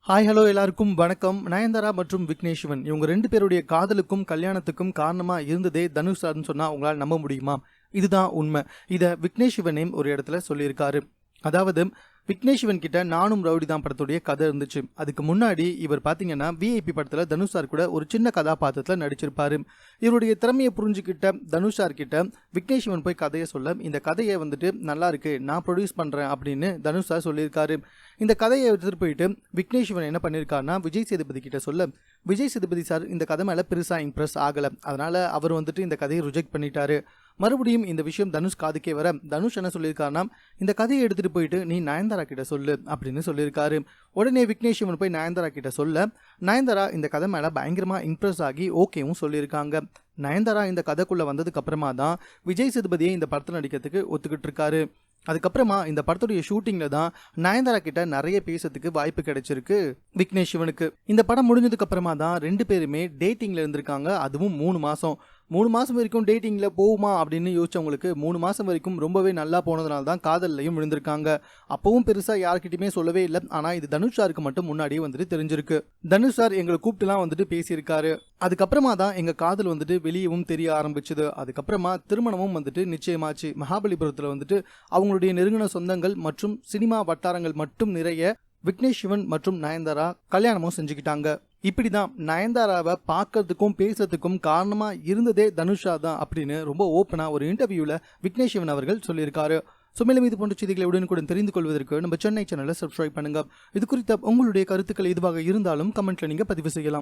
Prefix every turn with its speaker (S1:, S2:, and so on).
S1: Hi hello எல்லாருக்கும் வணக்கம். நயன்தாரா மற்றும் விக்னேஷ் சிவன் இவங்க 2 பேருடைய காதலுக்கும் கல்யாணத்துக்கும் காரணமா இருந்ததே தனுஷ் சார்ன்னு சொன்னா உங்களால் நம்ப முடியுமா? இதுதான் உண்மை. இதை விக்னேஷ் சிவனே ஒரு இடத்துல சொல்லியிருக்காரு. அதாவது விக்னேஷ் சிவன் கிட்ட நானும் ரவுடி தான் படத்துடைய கதை இருந்துச்சு. அதுக்கு முன்னாடி இவர் பார்த்தீங்கன்னா விஐபி படத்தில் தனுஷ் சார் கூட ஒரு சின்ன கதாபாத்திரத்தில் நடிச்சிருப்பாரு. இவருடைய திறமையை புரிஞ்சுக்கிட்ட தனுஷ் சார் கிட்ட விக்னேஷ் சிவன் போய் கதையை சொல்ல, இந்த கதையை நல்லா இருக்கு, நான் ப்ரொடியூஸ் பண்ணுறேன் அப்படின்னு தனுஷ் சார் சொல்லியிருக்காரு. இந்த கதையை எடுத்துகிட்டு போயிட்டு விக்னேஷ் சிவன் என்ன பண்ணியிருக்காருன்னா விஜய் சேதுபதி கிட்ட சொல்ல, விஜய் சேதுபதி சார் இந்த கதை மேலே பெருசாக இம்ப்ரெஸ் ஆகலை. அதனால் அவர் இந்த கதையை ரிஜெக்ட் பண்ணிட்டாரு. மறுபடியும் இந்த விஷயம் தனுஷ் காதுக்கே வர தனுஷ் என்ன சொல்லியிருக்காருன்னா, இந்த கதையை எடுத்துகிட்டு போயிட்டு நீ நயன்தாரா கிட்ட சொல்லு அப்படின்னு சொல்லியிருக்காரு. உடனே விக்னேஷ் சிவன் போய் நயன்தாரா கிட்ட சொல்ல, நயன்தாரா இந்த கதை மேலே பயங்கரமாக இம்ப்ரெஸ் ஆகி ஓகேவும் சொல்லியிருக்காங்க. நயன்தாரா இந்த கதைக்குள்ளே வந்ததுக்கு அப்புறமா தான் விஜய் சேதுபதியை இந்த படத்தில் நடிக்கிறதுக்கு ஒத்துக்கிட்டு இருக்காரு. அதுக்கப்புறமா இந்த படத்துடைய ஷூட்டிங்ல தான் நயன்தாரா கிட்ட நிறைய பேசுறதுக்கு வாய்ப்பு கிடைச்சிருக்கு விக்னேஷ் சிவனுக்கு. இந்த படம் முடிஞ்சதுக்கு அப்புறமா தான் 2 பேருமே டேட்டிங்ல இருந்திருக்காங்க. அதுவும் 3 மாசம் வரைக்கும் டேட்டிங்ல போகுமா அப்படின்னு யோசிச்சவங்களுக்கு 3 மாசம் வரைக்கும் ரொம்பவே நல்லா போனதுனால தான் காதல்லையும் விழுந்திருக்காங்க. அப்பவும் பெருசா யார்கிட்டயுமே சொல்லவே இல்லை. ஆனா இது தனுஷ் சாருக்கு மட்டும் முன்னாடியே தெரிஞ்சிருக்கு. தனுஷ் சார் எங்களை கூப்பிட்டுலாம் பேசியிருக்காரு. அதுக்கப்புறமா தான் எங்க காதல் வெளியவும் தெரிய ஆரம்பிச்சது. அதுக்கப்புறமா திருமணமும் நிச்சயமாச்சு. மகாபலிபுரத்துல அவங்களுடைய நெருங்கின சொந்தங்கள் மற்றும் சினிமா வட்டாரங்கள் மட்டும் நிறைய விக்னேஷ் சிவன் மற்றும் நயன்தாரா கல்யாணமும் செஞ்சுக்கிட்டாங்க. இப்படிதான் நயன்தாராவை பார்க்கறதுக்கும் பேசுறதுக்கும் காரணமா இருந்ததே தனுஷா தான் அப்படின்னு ரொம்ப ஓப்பனா ஒரு இன்டர்வியூல விக்னேஷ் சிவன் அவர்கள் சொல்லியிருக்காரு. மேலும் இது போன்ற செய்திகளை உடனுக்குடன் தெரிந்து கொள்வதற்கு நம்ம சென்னை சேனலை சப்ஸ்கிரைப் பண்ணுங்க. இது குறித்த உங்களுடைய கருத்துக்கள் எதுவாக இருந்தாலும் கமெண்ட்ல நீங்க பதிவு செய்யலாம்.